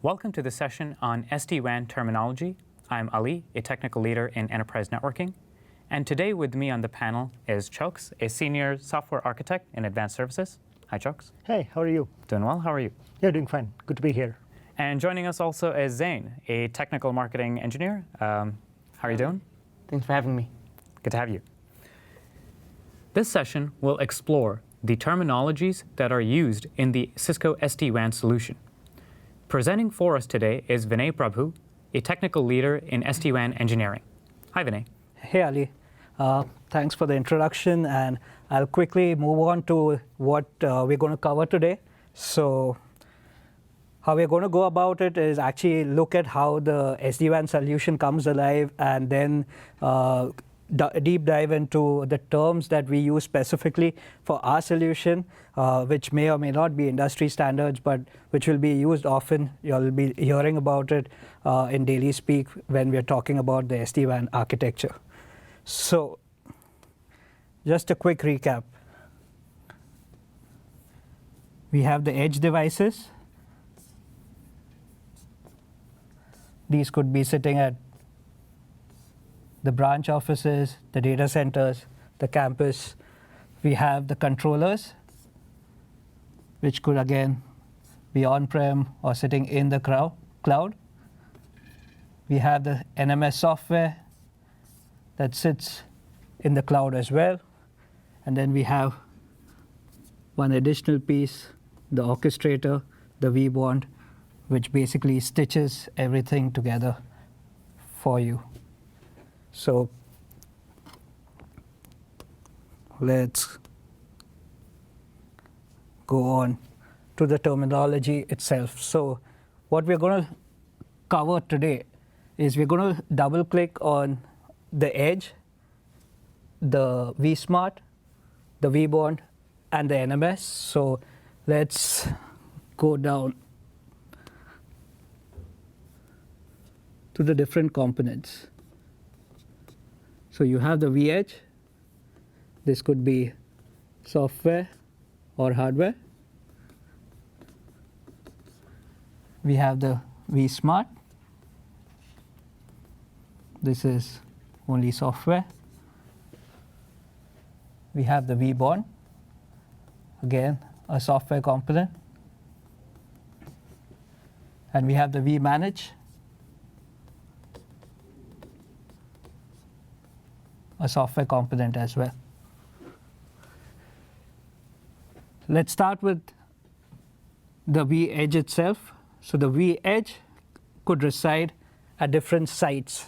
Welcome to the session on SD-WAN terminology. I'm Ali, a technical leader in enterprise networking. And today with me on the panel is TLOCs, a senior software architect in advanced services. Hi, TLOCs. Hey, how are you? Doing well. How are you? Yeah, doing fine. Good to be here. And joining us also is Zain, a technical marketing engineer. How are you doing? Thanks for having me. Good to have you. This session will explore the terminologies that are used in the Cisco SD-WAN solution. Presenting for us today is Vinay Prabhu, a technical leader in SD-WAN engineering. Hi, Vinay. Hey, Ali. Thanks for the introduction, and I'll quickly move on to what we're going to cover today. So how we're going to go about it is actually look at how the SD-WAN solution comes alive, and then deep dive into the terms that we use specifically for our solution, which may or may not be industry standards, but which will be used often. You'll be hearing about it in daily speak when we're talking about the SD-WAN architecture. So just a quick recap. We have the edge devices. These could be sitting at the branch offices, the data centers, the campus. We have the controllers, which could again be on-prem or sitting in the cloud. We have the NMS software that sits in the cloud as well. And then we have one additional piece, the orchestrator, the vBond, which basically stitches everything together for you. So let's go on to the terminology itself. So what we're going to cover today is we're going to double click on the edge, the vSmart, the vBond, and the NMS. So let's go down to the different components. So you have the vEdge. This could be software or hardware. We have the vSmart. This is only software. We have the vBond, again a software component. And we have the vManage, a software component as well. Let's start with the vEdge itself. So the vEdge could reside at different sites.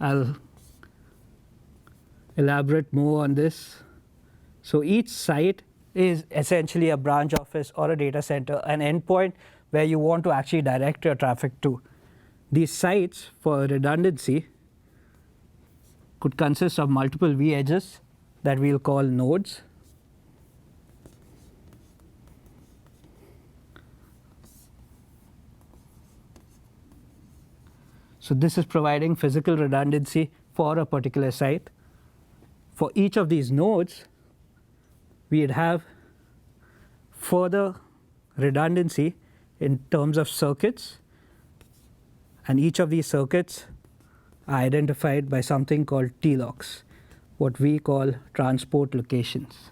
I'll elaborate more on this. So each site is essentially a branch office or a data center, an endpoint where you want to actually direct your traffic to. These sites, for redundancy, could consist of multiple vEdges that we'll call nodes. So this is providing physical redundancy for a particular site. For each of these nodes, we'd have further redundancy in terms of circuits, and each of these circuits are identified by something called TLOCs, what we call transport locations.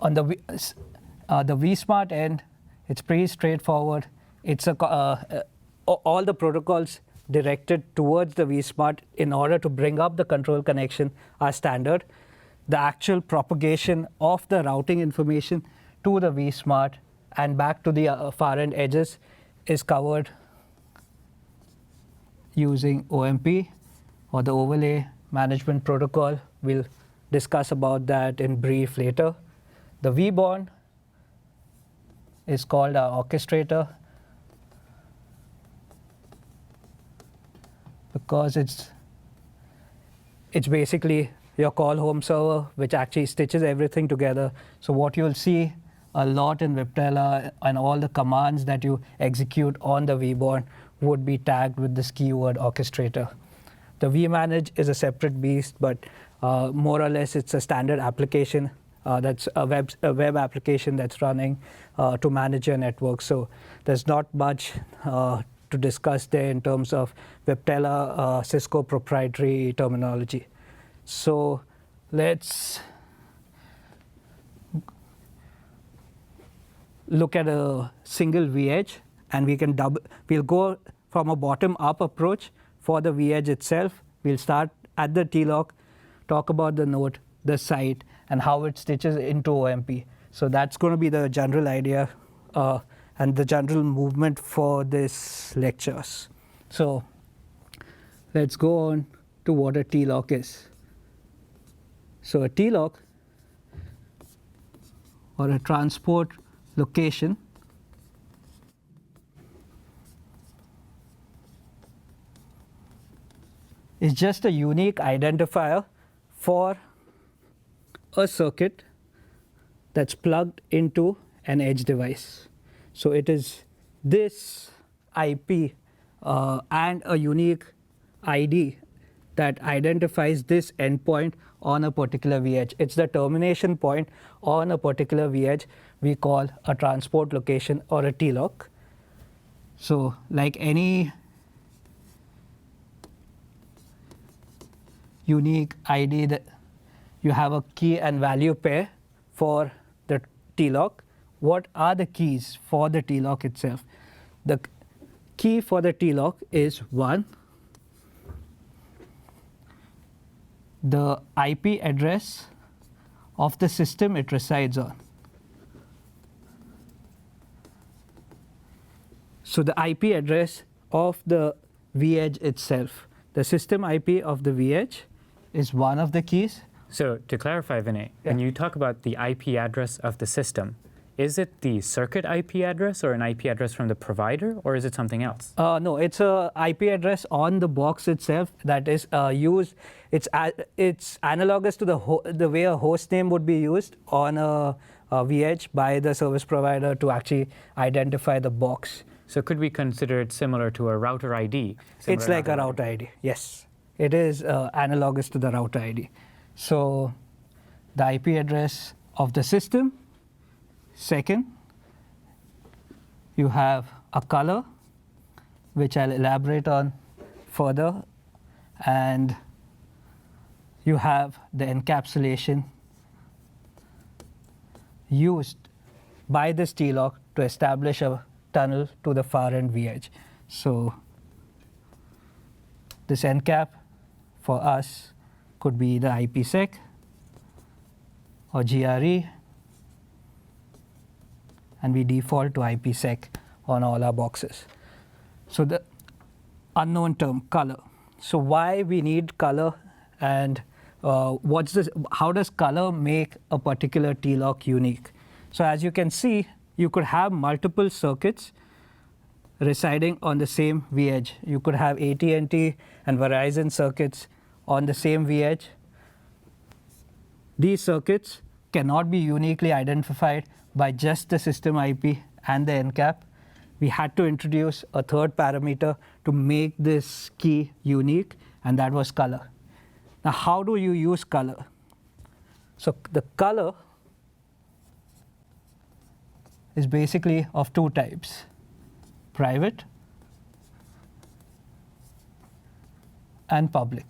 On the vSmart end, it's pretty straightforward. It's all the protocols directed towards the vSmart in order to bring up the control connection are standard. The actual propagation of the routing information to the vSmart and back to the far end edges is covered using OMP, or the Overlay Management Protocol. We'll discuss about that in brief later. The vBond is called our orchestrator because it's basically your call home server, which actually stitches everything together. So what you'll see a lot in Viptela and all the commands that you execute on the vBond would be tagged with this keyword orchestrator. The vManage is a separate beast, but more or less it's a standard application that's a web application that's running to manage your network. So there's not much to discuss there in terms of Viptela Cisco proprietary terminology. So let's look at a single vEdge, and we'll go from a bottom-up approach for the vEdge itself. We'll start at the TLOC, talk about the node, the site, and how it stitches into OMP. So that's going to be the general idea and the general movement for this lectures. So let's go on to what a TLOC is. So a TLOC, or a transport location, is just a unique identifier for a circuit that's plugged into an edge device. So it is this IP and a unique ID that identifies this endpoint on a particular vEdge. It's the termination point on a particular vEdge we call a transport location, or a TLOC. So like any unique ID, that you have a key and value pair for the TLOC. What are the keys for the TLOC itself? The key for the TLOC is 1, the IP address of the system it resides on. So the IP address of the vEdge itself, the system IP of the vEdge, is one of the keys. So to clarify, Vinay, when you talk about the IP address of the system, is it the circuit IP address or an IP address from the provider, or is it something else? No, it's a IP address on the box itself that is used. It's analogous to the way a host name would be used on a vEdge by the service provider to actually identify the box. So could we consider it similar to a router ID? It's like a router ID, yes. It is analogous to the router ID. So the IP address of the system. Second, you have a color, which I'll elaborate on further. And you have the encapsulation used by this TLOC to establish a tunnel to the far end vEdge. So this encap for us could be the IPsec or GRE, and we default to IPsec on all our boxes. So the unknown term, color. So why we need color, and how does color make a particular TLOC unique? So as you can see, you could have multiple circuits residing on the same vEdge. You could have AT&T and Verizon circuits on the same vEdge. These circuits cannot be uniquely identified by just the system IP and the encap. We had to introduce a third parameter to make this key unique, and that was color. Now, how do you use color? So the color is basically of two types: private and public.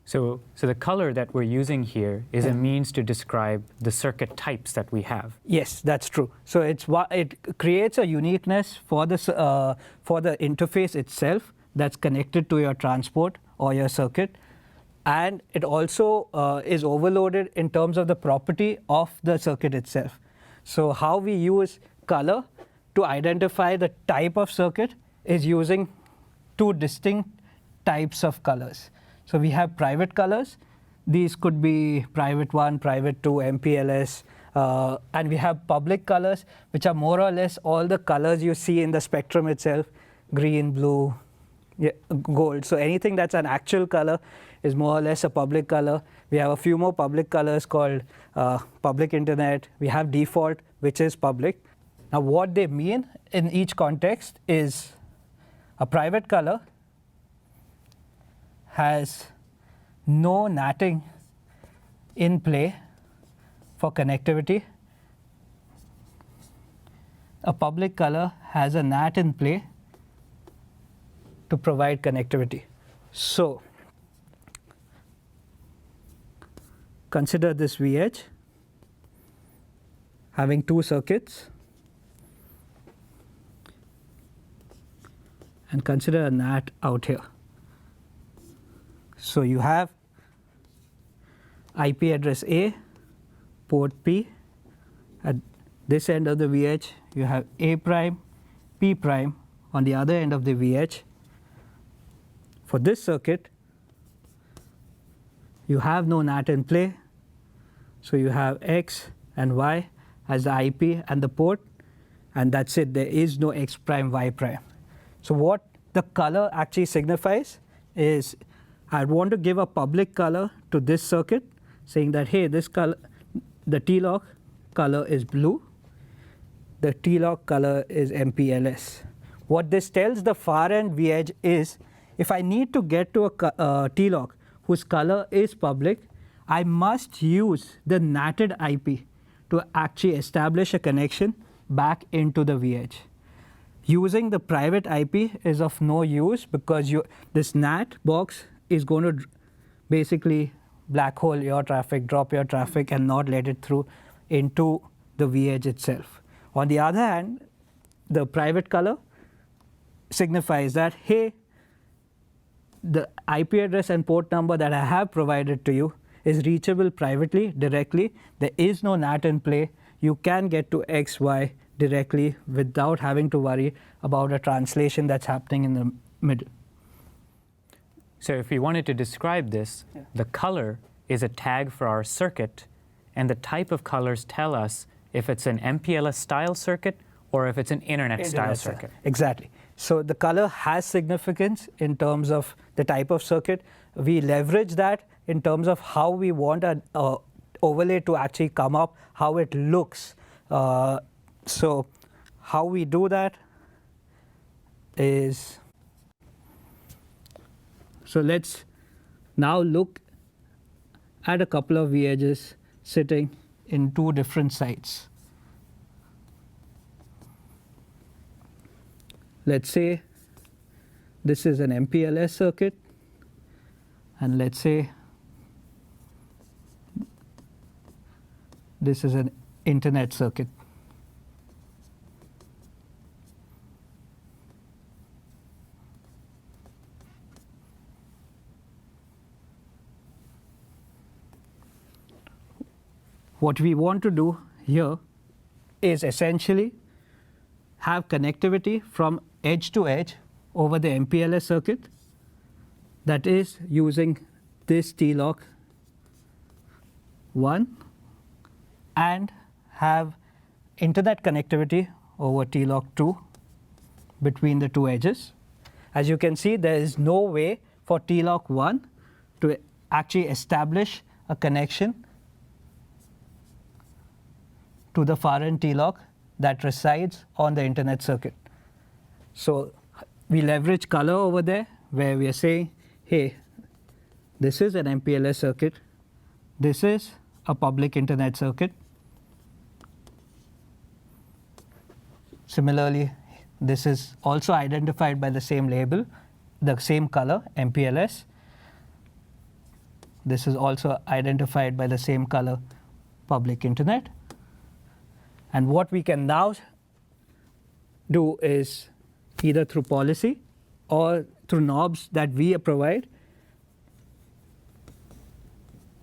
So the color that we're using here is a means to describe the circuit types that we have. Yes, that's true. So it creates a uniqueness for the interface itself that's connected to your transport or your circuit, and it also is overloaded in terms of the property of the circuit itself. So how we use color to identify the type of circuit is using two distinct types of colors. So we have private colors. These could be private 1, private 2, MPLS, and we have public colors, which are more or less all the colors you see in the spectrum itself: green, blue, gold. So anything that's an actual color is more or less a public color. We have a few more public colors called public internet. We have default, which is public. Now what they mean in each context is a private color has no NATing in play for connectivity. A public color has a NAT in play to provide connectivity. So consider this V edge having two circuits, and consider a NAT out here. So you have IP address A, port P. At this end of the V edge, you have A prime, P prime on the other end of the V edge. For this circuit, you have no NAT in play, so you have X and Y as the IP and the port, and that's it. There is no X prime, Y prime. So what the color actually signifies is I want to give a public color to this circuit, saying that, hey, this color, the TLOC color is blue, the TLOC color is MPLS. What this tells the far end V edge is, if I need to get to a TLOC whose color is public, I must use the NATed IP to actually establish a connection back into the V edge. Using the private IP is of no use because this NAT box is going to basically black hole your traffic, drop your traffic, and not let it through into the V edge itself. On the other hand, the private color signifies that, hey, the IP address and port number that I have provided to you is reachable privately, directly. There is no NAT in play. You can get to X, Y directly without having to worry about a translation that's happening in the middle. So if we wanted to describe this, the color is a tag for our circuit, and the type of colors tell us if it's an MPLS style circuit or if it's an internet style circuit. Exactly. So the color has significance in terms of the type of circuit. We leverage that in terms of how we want an overlay to actually come up, how it looks. So how we do that is, so let's now look at a couple of V edges sitting in two different sites. Let's say this is an MPLS circuit, and let's say this is an internet circuit. What we want to do here is essentially have connectivity from edge to edge over the MPLS circuit, that is using this TLOC 1, and have internet connectivity over TLOC 2 between the two edges. As you can see, there is no way for TLOC 1 to actually establish a connection to the far end TLOC that resides on the internet circuit. So we leverage color over there, where we are saying, hey, this is an MPLS circuit, this is a public internet circuit. Similarly, this is also identified by the same label, the same color, MPLS. This is also identified by the same color, public internet. And what we can now do is, either through policy or through knobs that we provide,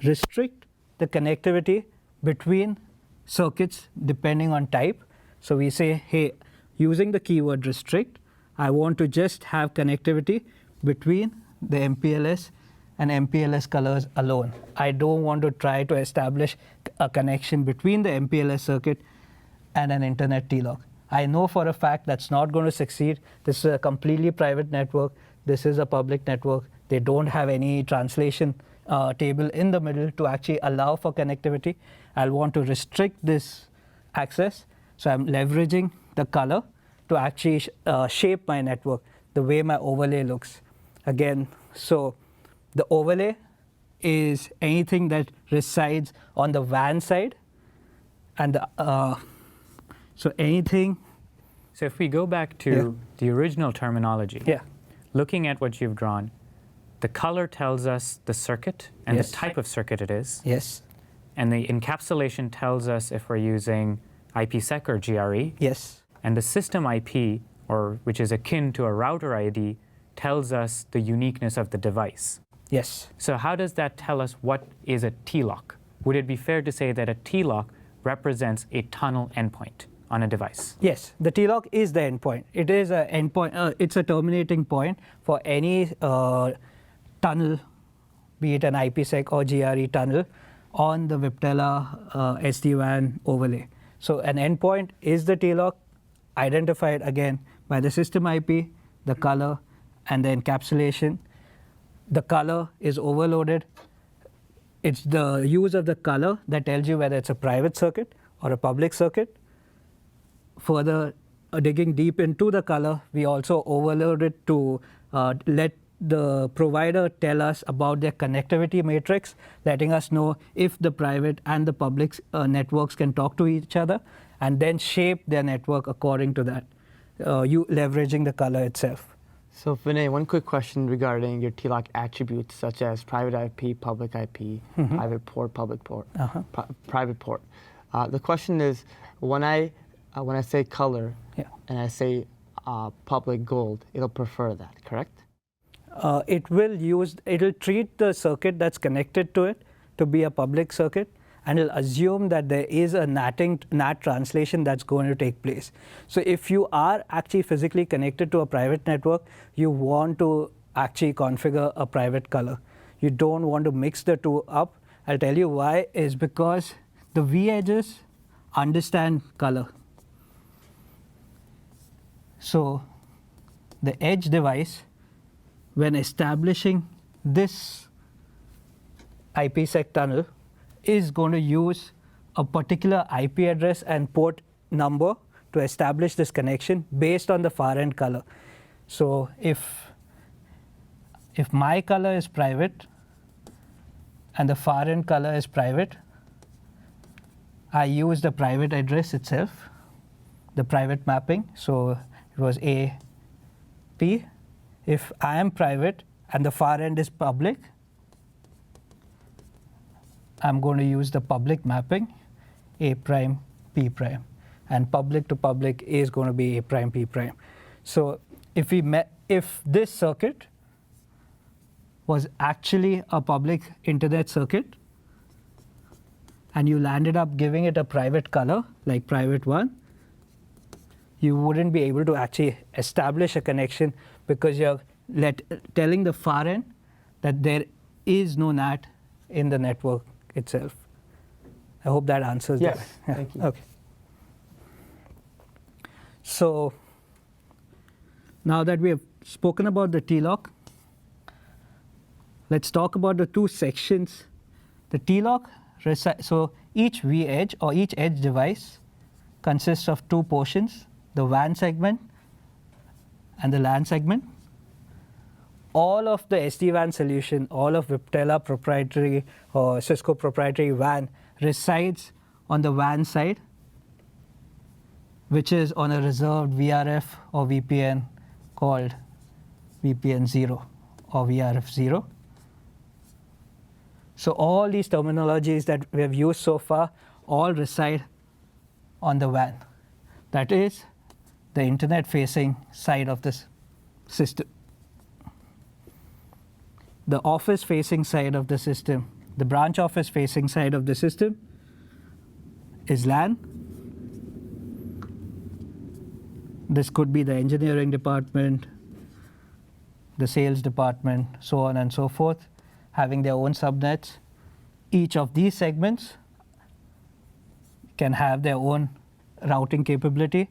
restrict the connectivity between circuits depending on type. So we say, hey, using the keyword restrict, I want to just have connectivity between the MPLS and MPLS colors alone. I don't want to try to establish a connection between the MPLS circuit and an internet TLOC. I know for a fact that's not going to succeed. This is a completely private network. This is a public network. They don't have any translation table in the middle to actually allow for connectivity. I'll want to restrict this access. So I'm leveraging the color to actually shape my network, the way my overlay looks. Again, so The overlay is anything that resides on the WAN side, and so anything. So if we go back to the original terminology, looking at what you've drawn, the color tells us the circuit and the type of circuit it is. Yes. And the encapsulation tells us if we're using IPsec or GRE. Yes. And the system IP, or which is akin to a router ID, tells us the uniqueness of the device. Yes. So how does that tell us what is a TLOC? Would it be fair to say that a TLOC represents a tunnel endpoint on a device? Yes, the TLOC is the endpoint. It is an endpoint. It's a terminating point for any tunnel, be it an IPsec or GRE tunnel, on the Viptela SD-WAN overlay. So an endpoint is the TLOC, identified again by the system IP, the color, and the encapsulation. The color is overloaded. It's the use of the color that tells you whether it's a private circuit or a public circuit. Further digging deep into the color, we also overload it to let the provider tell us about their connectivity matrix, letting us know if the private and the public networks can talk to each other, and then shape their network according to that, you leveraging the color itself. So Vinay, one quick question regarding your TLOC attributes, such as private IP, public IP, private port, public port, private port. The question is, when I say color and I say public gold, it'll prefer that, correct? It'll treat the circuit that's connected to it to be a public circuit, and it'll assume that there is a NAT translation that's going to take place. So if you are actually physically connected to a private network, you want to actually configure a private color. You don't want to mix the two up. I'll tell you why, is because the V-edges understand color. So the edge device, when establishing this IPsec tunnel, is going to use a particular IP address and port number to establish this connection based on the far end color. So if my color is private and the far end color is private, I use the private address itself, the private mapping. So it was AP. If I am private and the far end is public, I'm going to use the public mapping, A prime, P prime. And public to public is going to be A prime, P prime. So if this circuit was actually a public internet circuit, and you landed up giving it a private color, like private 1, you wouldn't be able to actually establish a connection, because you're telling the far end that there is no NAT in the network itself. I hope that answers that. Yes, thank you. Okay. So now that we have spoken about the TLOC, let's talk about the two sections. The TLOC, so each V-edge or each edge device consists of two portions, the WAN segment and the LAN segment. All of the SD-WAN solution, all of Viptela proprietary or Cisco proprietary WAN resides on the WAN side, which is on a reserved VRF or VPN called VPN 0 or VRF 0. So all these terminologies that we have used so far all reside on the WAN. That is the internet-facing side of this system. The office-facing side of the system, the branch office-facing side of the system is LAN. This could be the engineering department, the sales department, so on and so forth, having their own subnets. Each of these segments can have their own routing capability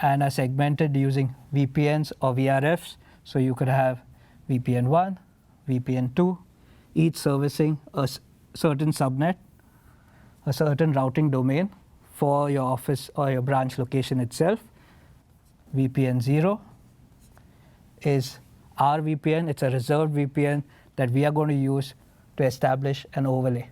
and are segmented using VPNs or VRFs. So you could have VPN 1, VPN 2, each servicing a certain subnet, a certain routing domain for your office or your branch location itself. VPN 0 is our VPN. It's a reserved VPN that we are going to use to establish an overlay.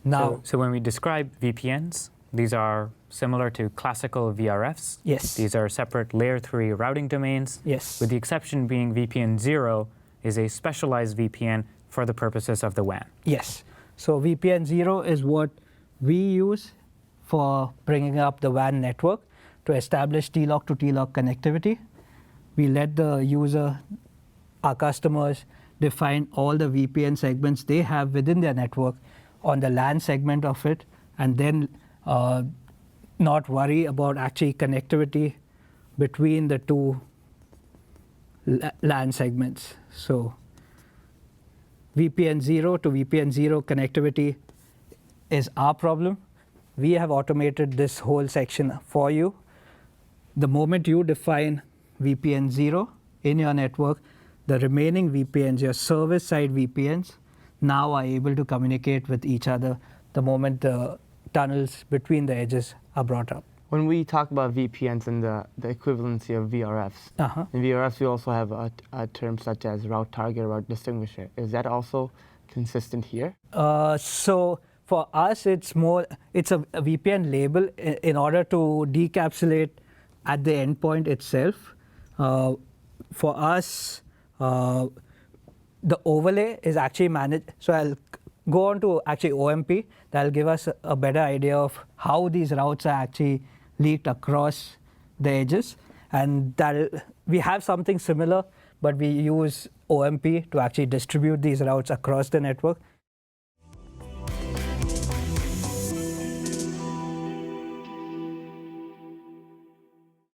Now, so when we describe VPNs, these are similar to classical VRFs. Yes. These are separate layer 3 routing domains. Yes. With the exception being VPN 0 is a specialized VPN for the purposes of the WAN. Yes. So VPN 0 is what we use for bringing up the WAN network to establish TLOC to TLOC connectivity. We let the user, our customers, define all the VPN segments they have within their network on the LAN segment of it, and then not worry about actually connectivity between the two LAN segments. So VPN 0 to VPN 0 connectivity is our problem. We have automated this whole section for you. The moment you define VPN 0 in your network, the remaining VPNs, your service-side VPNs, now are able to communicate with each other the moment the tunnels between the edges are brought up. When we talk about VPNs and the equivalency of VRFs, in VRFs we also have a term such as route target, route distinguisher. Is that also consistent here? So for us, it's a VPN label in order to decapsulate at the endpoint itself. For us, the overlay is actually managed. So I'll go on to actually OMP. That'll give us a better idea of how these routes are actually leaked across the edges. And we have something similar, but we use OMP to actually distribute these routes across the network.